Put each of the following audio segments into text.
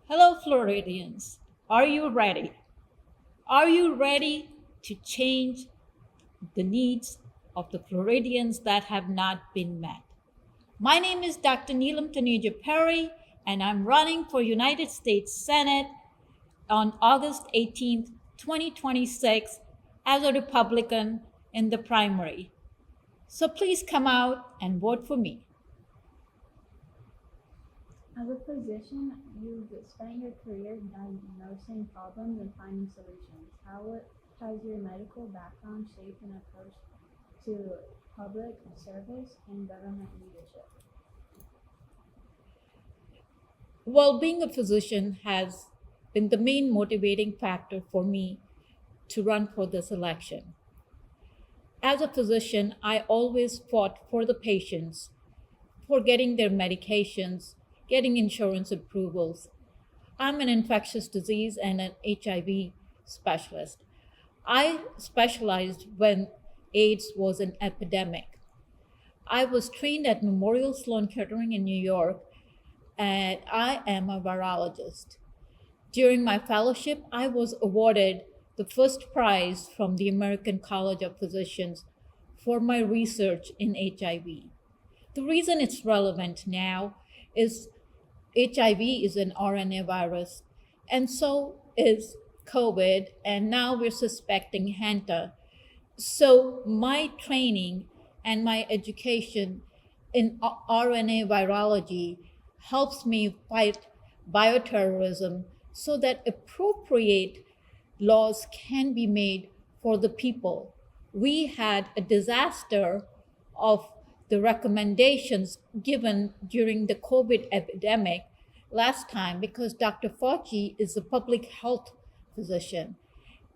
Hello, Floridians. Are you ready? Are you ready to change the needs of the Floridians that have not been met? My name is Dr. Neelam T Perry, and I'm running for United States Senate on August 18th, 2026, as a Republican in the primary. So please come out and vote for me. As a physician, you've spent your career diagnosing problems and finding solutions. How has your medical background shaped an approach to public service and government leadership? Well, being a physician has been the main motivating factor for me to run for this election. As a physician, I always fought for the patients, for getting their medications, getting insurance approvals. I'm an infectious disease and an HIV specialist. I specialized when AIDS was an epidemic. I was trained at Memorial Sloan Kettering in New York, and I am a virologist. During my fellowship, I was awarded the first prize from the American College of Physicians for my research in HIV. The reason it's relevant now is HIV is an RNA virus, and so is COVID, and now we're suspecting Hanta. So, my training and my education in RNA virology helps me fight bioterrorism so that appropriate laws can be made for the people. We had a disaster of the recommendations given during the COVID epidemic last time because Dr. Fauci is a public health physician.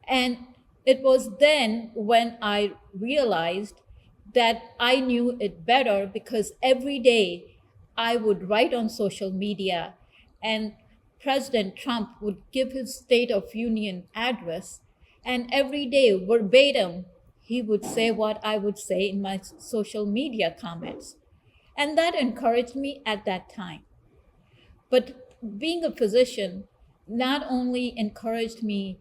And it was then when I realized that I knew it better because every day I would write on social media and President Trump would give his State of Union address, and every day, verbatim, he would say what I would say in my social media comments. And that encouraged me at that time. But being a physician not only encouraged me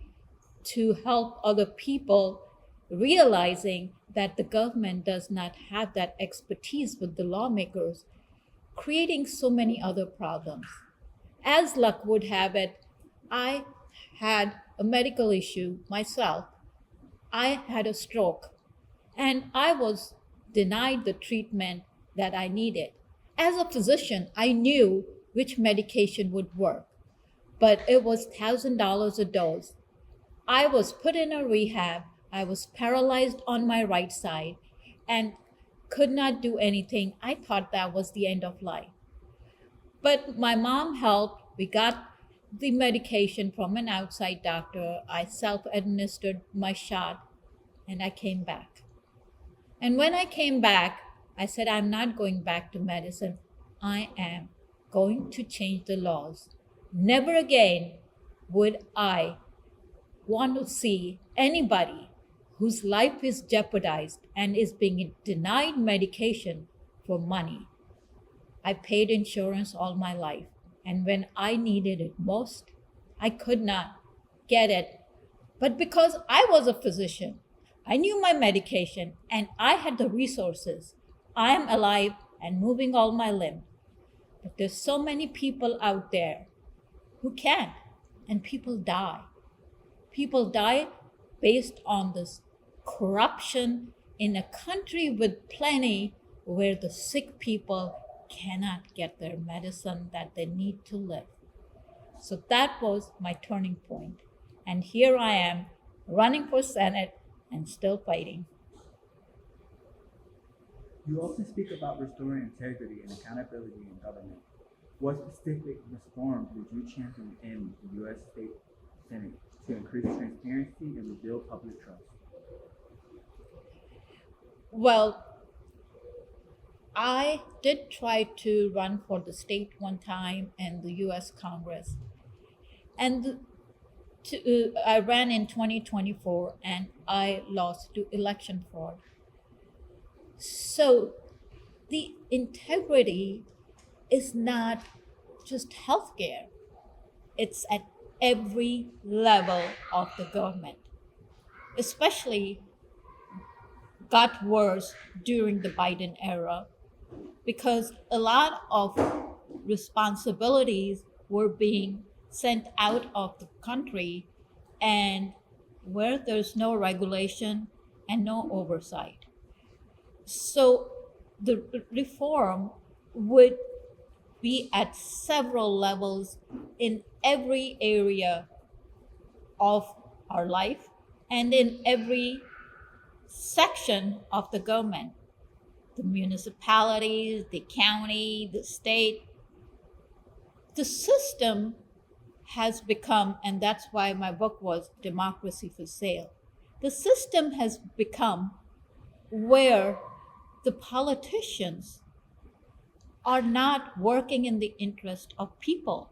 to help other people, realizing that the government does not have that expertise with the lawmakers, creating so many other problems. As luck would have it, I had a medical issue myself. I had a stroke and I was denied the treatment that I needed. As a physician, I knew which medication would work, but it was $1,000 a dose. I was put in a rehab. I was paralyzed on my right side and could not do anything. I thought that was the end of life. But my mom helped. We got the medication from an outside doctor. I self administered my shot and I came back. And when I came back, I said, I'm not going back to medicine. I am going to change the laws. Never again would I want to see anybody whose life is jeopardized and is being denied medication for money. I paid insurance all my life, and when I needed it most, I could not get it. But because I was a physician, I knew my medication and I had the resources. I am alive and moving all my limbs. But there's so many people out there who can't, and people die. People die based on this corruption in a country with plenty where the sick people cannot get their medicine that they need to live. So that was my turning point. And here I am running for Senate and still fighting. You often speak about restoring integrity and accountability in government. What specific reforms would you champion in the U.S. State Senate to increase transparency and rebuild public trust? Well, I did try to run for the state one time and the US Congress. And I ran in 2024 and I lost to election fraud. So the integrity is not just healthcare, it's at every level of the government, especially got worse during the Biden era because a lot of responsibilities were being sent out of the country, and where there's no regulation and no oversight. So the reform would be at several levels in every area of our life and in every section of the government, the municipalities, the county, the state. The system has become, and that's why my book was Democracy for Sale. The system has become where the politicians are not working in the interest of people.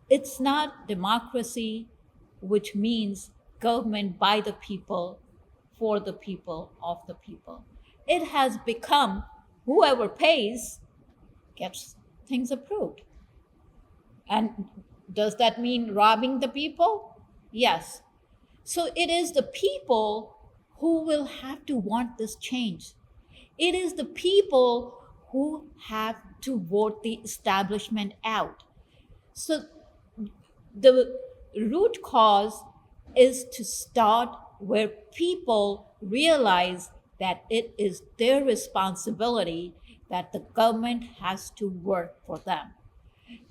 It's not democracy, which means government by the people, for the people, of the people. It has become whoever pays gets things approved. And does that mean robbing the people? Yes. So it is the people who will have to want this change. It is the people who have to vote the establishment out. So the root cause is to start where people realize that it is their responsibility, that the government has to work for them.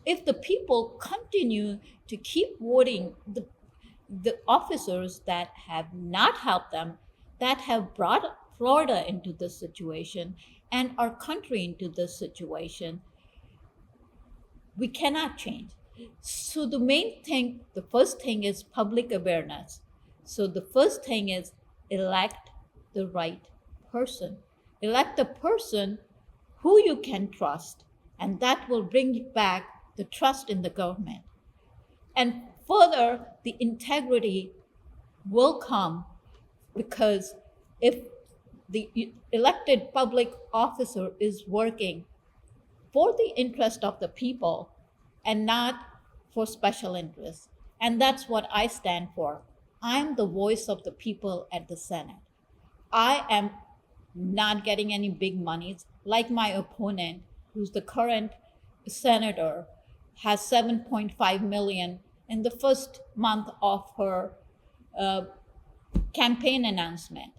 If the people continue to keep voting the officers that have not helped them, that have brought Florida into this situation and our country into this situation, we cannot change. So the main thing, the first thing is public awareness. So the first thing is elect the right person. Elect the person who you can trust, and that will bring back the trust in the government. And further, the integrity will come because if the elected public officer is working for the interest of the people and not for special interests. And that's what I stand for. I'm the voice of the people at the Senate. I am not getting any big monies like my opponent, who's the current senator, has 7.5 million in the first month of her uh, campaign announcement.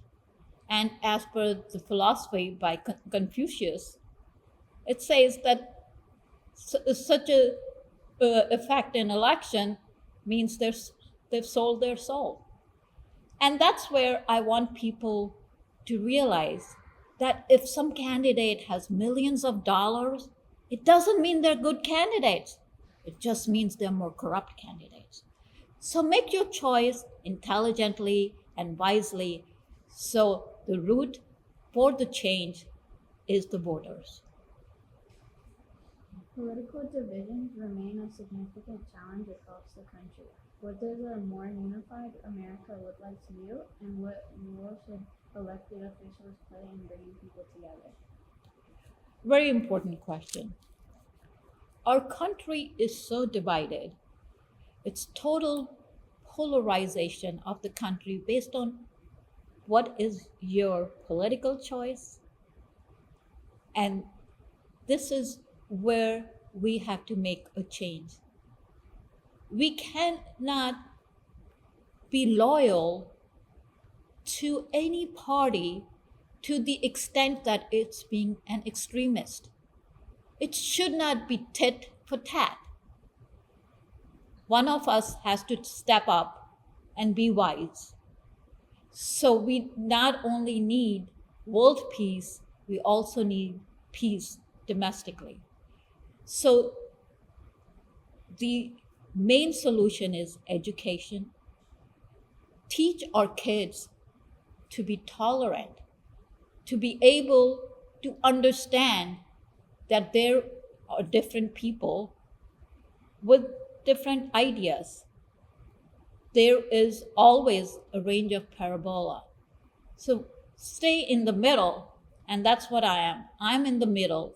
And as per the philosophy by Confucius, it says that such a effect in election means they've sold their soul. And that's where I want people to realize that if some candidate has millions of dollars, it doesn't mean they're good candidates. It just means they're more corrupt candidates. So make your choice intelligently and wisely. So the route for the change is the voters. Political divisions remain a significant challenge across the country. What does a more unified America look like to you, and what role should elected officials play in bringing people together? Very important question. Our country is so divided. It's total polarization of the country based on what is your political choice. And this is where we have to make a change. We cannot be loyal to any party to the extent that it's being an extremist. It should not be tit for tat. One of us has to step up and be wise. So we not only need world peace, we also need peace domestically. So the main solution is education. Teach our kids to be tolerant, to be able to understand that there are different people with different ideas. There is always a range of parabola. So stay in the middle, and that's what I am. I'm in the middle,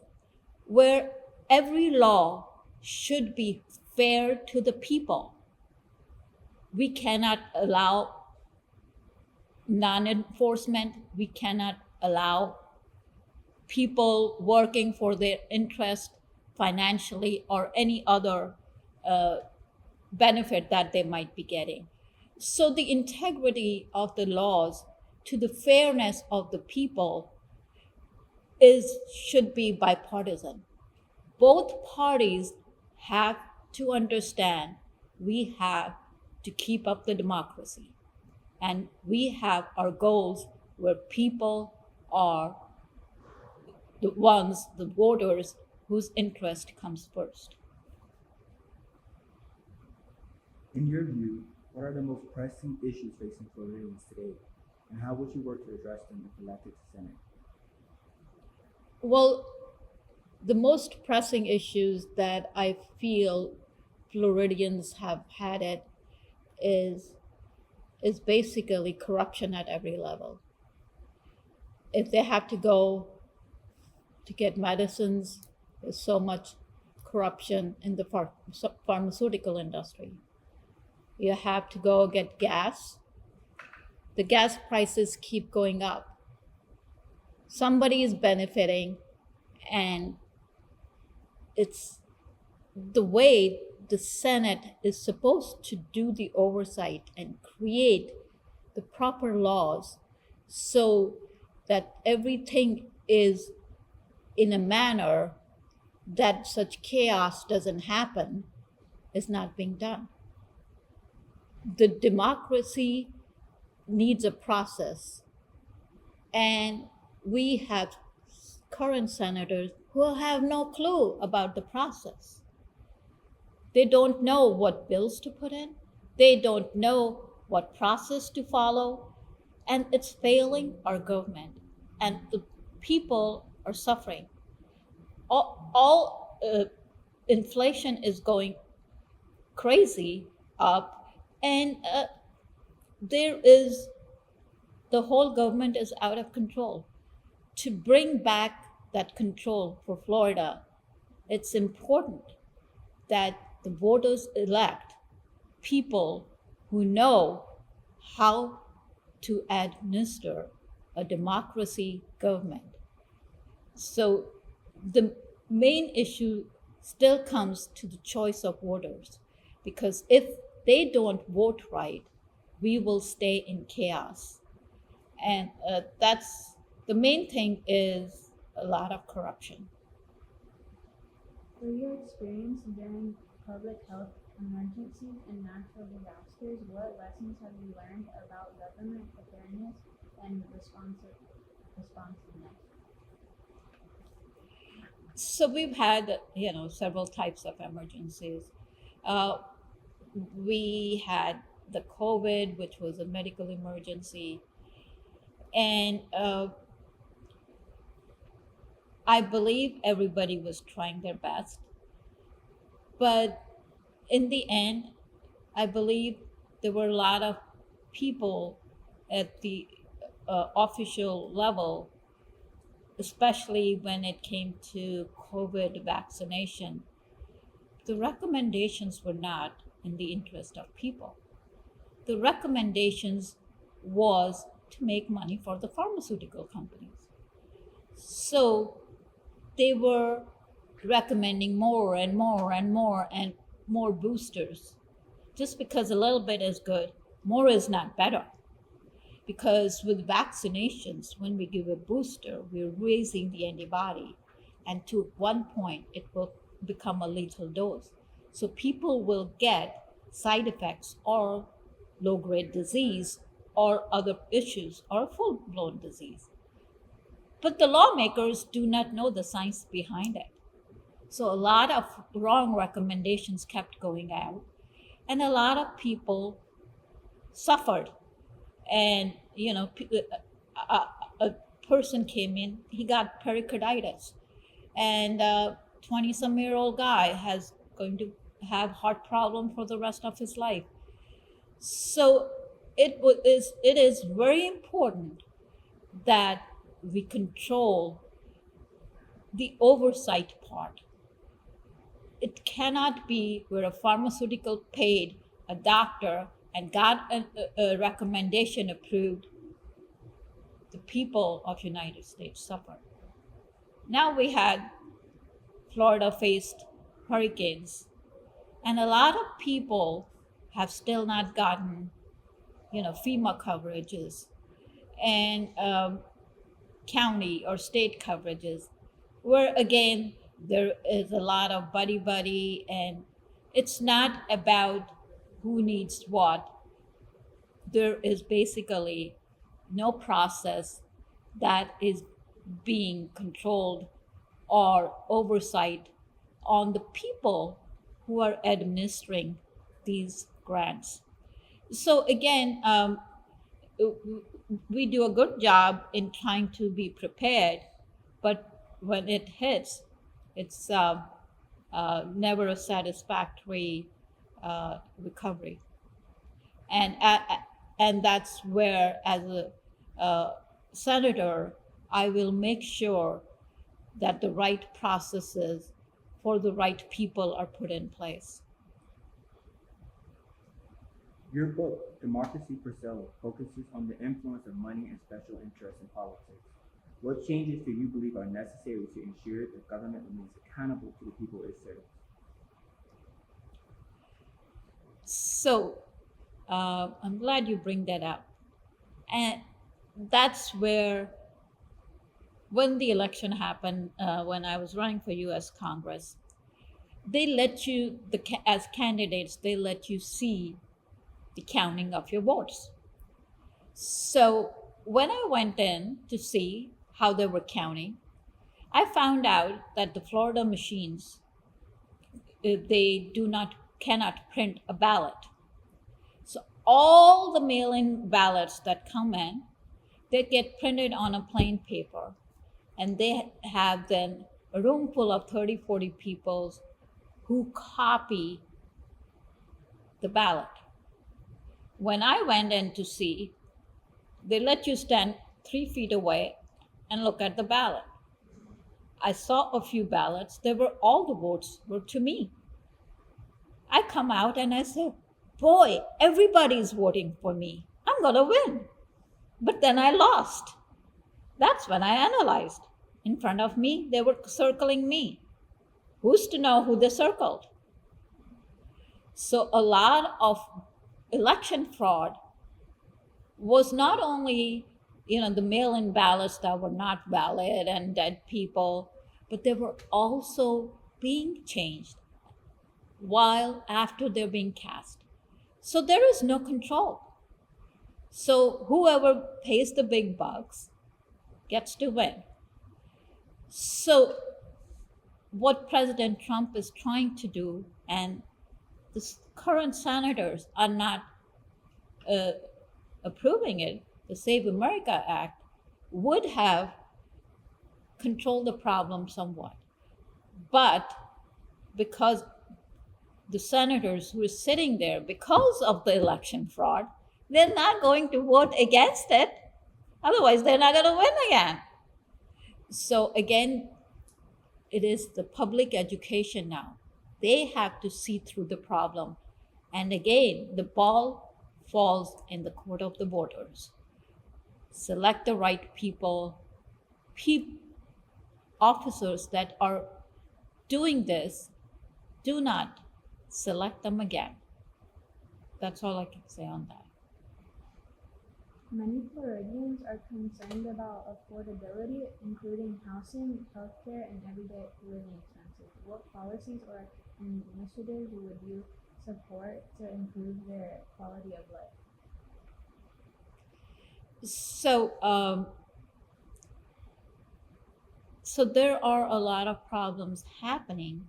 where every law should be fair to the people. We cannot allow non-enforcement. We cannot allow people working for their interest financially or any other uh, benefit that they might be getting. So the integrity of the laws to the fairness of the people is should be bipartisan. Both parties have to understand we have to keep up the democracy, and we have our goals where people are the ones, the voters, whose interest comes first. In your view, what are the most pressing issues facing Floridians today, and how would you work to address them if elected to Senate? Well, the most pressing issues that I feel Floridians have had it is is basically corruption at every level. If they have to go to get medicines, there's so much corruption in the pharmaceutical industry. You have to go get gas. The gas prices keep going up. Somebody is benefiting, and it's the way the Senate is supposed to do the oversight and create the proper laws so that everything is in a manner that such chaos doesn't happen is not being done. The democracy needs a process, and we have current senators who have no clue about the process. They don't know what bills to put in, they don't know what process to follow, and it's failing our government. And the people are suffering. All inflation is going crazy up, and there is the whole government is out of control. To bring back that control for Florida, it's important that the voters elect people who know how to administer a democracy government. So the main issue still comes to the choice of voters, because if they don't vote right, we will stay in chaos. And that's the main thing is a lot of corruption. Through your experience during public health emergencies and natural disasters, what lessons have you learned about government preparedness and responsiveness? So we've had, several types of emergencies. Uh, we had the COVID, which was a medical emergency, and I believe everybody was trying their best. But in the end, I believe there were a lot of people at the official level, especially when it came to COVID vaccination. The recommendations were not in the interest of people. The recommendations was to make money for the pharmaceutical companies. So they were recommending more and more and more and more boosters. Just because a little bit is good, more is not better. Because with vaccinations, when we give a booster, we're raising the antibody, and to one point, it will become a lethal dose. So people will get side effects or low grade disease or other issues or full blown disease. But the lawmakers do not know the science behind it. So a lot of wrong recommendations kept going out, and a lot of people suffered. And a person came in, he got pericarditis, and 20 some year old guy has going to have heart problem for the rest of his life. So it is very important that we control the oversight part. it cannot be where a pharmaceutical paid a doctor and got a recommendation approved. The people of United States suffered. Now we had Florida faced hurricanes, and a lot of people have still not gotten, FEMA coverages and county or state coverages, where again there is a lot of buddy buddy, and it's not about who needs what. There is basically no process that is being controlled or oversight on the people who are administering these grants. So again, we do a good job in trying to be prepared, but when it hits, it's never a satisfactory recovery. And that's where, as a senator, I will make sure that the right processes for the right people are put in place. Your book, Democracy for Sale, focuses on the influence of money and special interests in politics. What changes do you believe are necessary to ensure that government remains accountable to the people it serves? So I'm glad you bring that up. And that's where, when the election happened, when I was running for US Congress, they let you, as candidates, they let you see the counting of your votes. So when I went in to see how they were counting, I found out that the Florida machines, they cannot print a ballot. So all the mail-in ballots that come in, they get printed on a plain paper, and they have then a room full of 30, 40 people who copy the ballot. When I went in to see, they let you stand 3 feet away and look at the ballot. I saw a few ballots. All the votes were to me. I come out and I say, boy, everybody's voting for me. I'm going to win. But then I lost. That's when I analyzed. In front of me, they were circling me. Who's to know who they circled? So a lot of election fraud was not only, the mail-in ballots that were not valid and dead people, but they were also being changed while after they're being cast. So there is no control. So whoever pays the big bucks gets to win. So what President Trump is trying to do, and the current senators are not approving it, the Save America Act would have controlled the problem somewhat. But because the senators who are sitting there, because of the election fraud, they're not going to vote against it. Otherwise, they're not going to win again. So again, it is the public education now. They have to see through the problem. And again, the ball falls in the court of the voters. Select the right people, officers that are doing this, do not select them again. That's all I can say on that. Many Floridians are concerned about affordability, including housing, healthcare, and everyday living expenses. What policies or initiatives would you support to improve their quality of life? So there are a lot of problems happening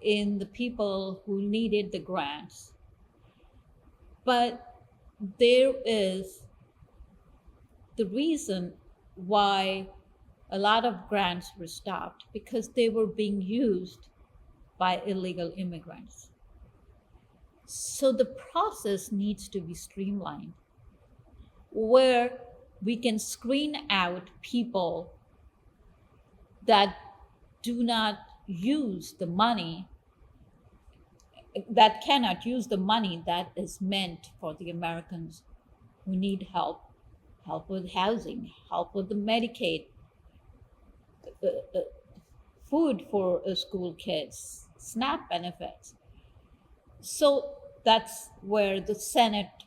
in the people who needed the grants. But there is the reason why a lot of grants were stopped, because they were being used by illegal immigrants. So the process needs to be streamlined, where we can screen out people that do not use the money that cannot use the money that is meant for the Americans who need help, help with housing, help with the Medicaid, uh, uh, food for school kids, SNAP benefits. So that's where the Senate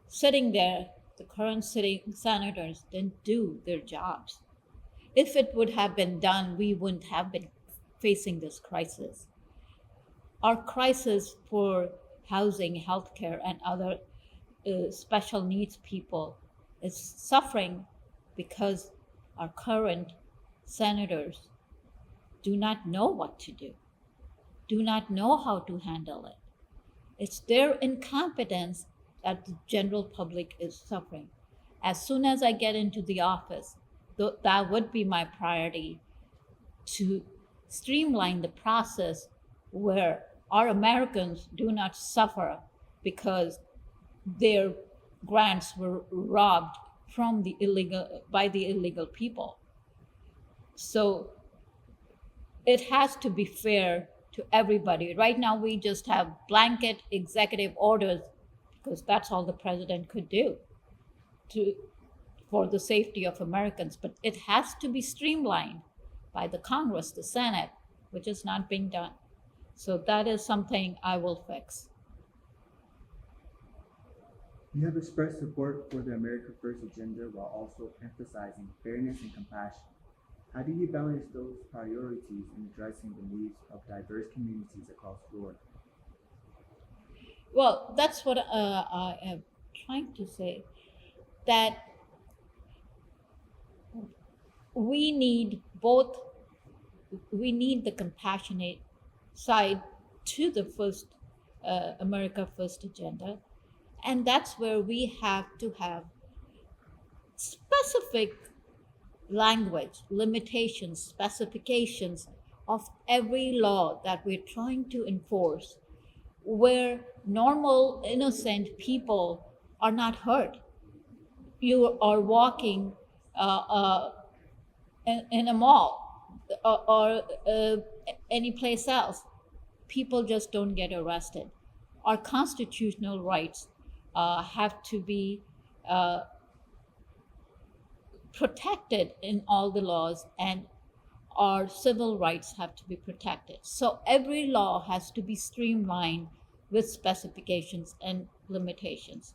sitting there, the current sitting senators didn't do their jobs. If it would have been done, we wouldn't have been facing this crisis. Our crisis for housing, healthcare, and other special needs people is suffering because our current senators do not know what to do not know how to handle it. It's their incompetence that the general public is suffering. As soon as I get into the office, that would be my priority to streamline the process where our Americans do not suffer because their grants were robbed from the illegal by the illegal people. So it has to be fair to everybody. Right now, we just have blanket executive orders because that's all the president could do to for the safety of Americans. But it has to be streamlined by the Congress, the Senate, which is not being done. So that is something I will fix. You have expressed support for the America First agenda while also emphasizing fairness and compassion. How do you balance those priorities in addressing the needs of diverse communities across Florida? Well, that's what I am trying to say, that we need both. We need the compassionate side to the first America First agenda, and that's where we have to have specific language, limitations, specifications of every law that we're trying to enforce, where normal, innocent people are not hurt. You are walking in a mall or any place else, people just don't get arrested. Our constitutional rights have to be uh, protected in all the laws, and our civil rights have to be protected. So every law has to be streamlined with specifications and limitations.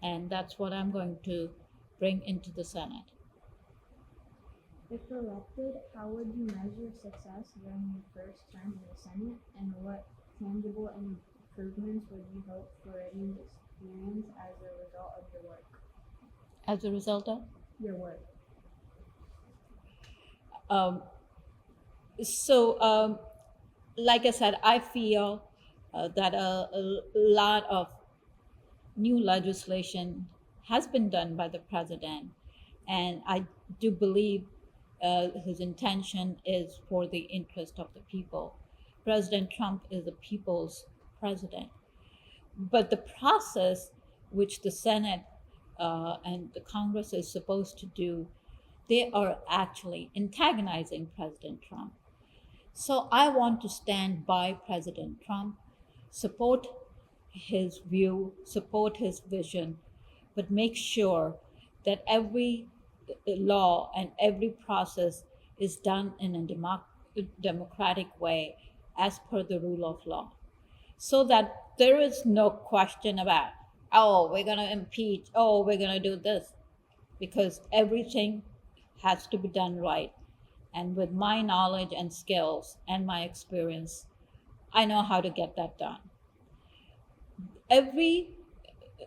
And that's what I'm going to bring into the Senate. If elected, how would you measure success during your first term in the Senate, and what tangible improvements would you hope Floridians experience as a result of your work? As a result of Your work. um, so like I said, I feel that a lot of new legislation has been done by the president, and I do believe his intention is for the interest of the people. President Trump is the people's president, but the process which the Senate and the Congress is supposed to do, they are actually antagonizing President Trump. So I want to stand by President Trump, support his view, support his vision, but make sure that every law and every process is done in a democratic way as per the rule of law, so that there is no question about, oh, we're going to impeach, oh, we're going to do this, because everything has to be done right. And with my knowledge and skills and my experience, I know how to get that done. Every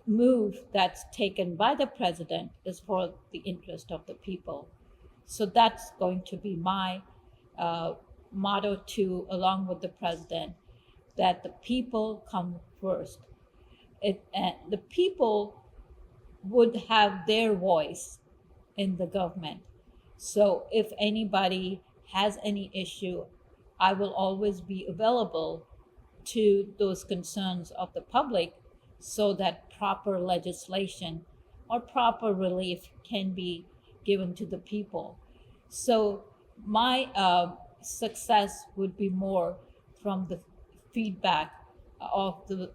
move that's taken by the president is for the interest of the people. So that's going to be my uh, motto too, along with the president, that the people come first. The people would have their voice in the government. So if anybody has any issue, I will always be available to those concerns of the public so that proper legislation or proper relief can be given to the people. So my success would be more from the feedback of the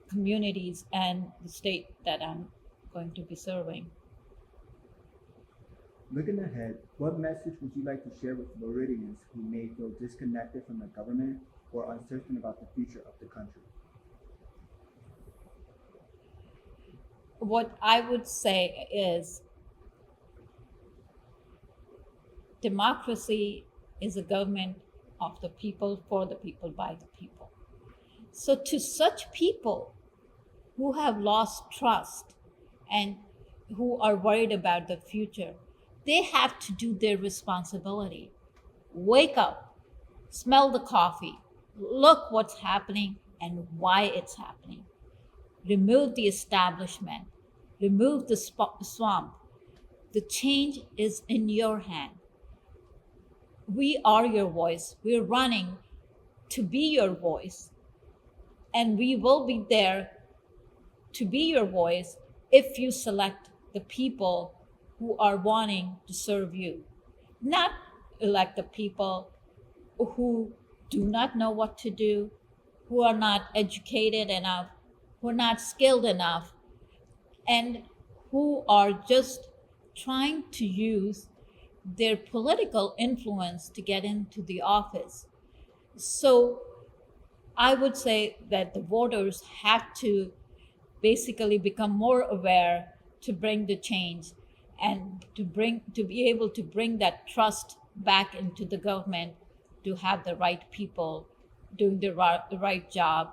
communities and the state that I'm going to be serving. Looking ahead, what message would you like to share with Floridians who may feel disconnected from the government or uncertain about the future of the country? What I would say is democracy is a government of the people, for the people, by the people. So, to such people who have lost trust and who are worried about the future, they have to do their responsibility. Wake up, smell the coffee, look what's happening and why it's happening. Remove the establishment, remove the swamp. The change is in your hand. We are your voice. We're running to be your voice. And we will be there to be your voice if you select the people who are wanting to serve you. Not elect the people who do not know what to do, who are not educated enough, who are not skilled enough, and who are just trying to use their political influence to get into the office. So I would say that the voters have to basically become more aware to bring the change and to be able to bring that trust back into the government, to have the right people doing the right job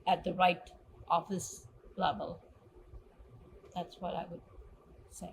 at the right office level. That's what I would say.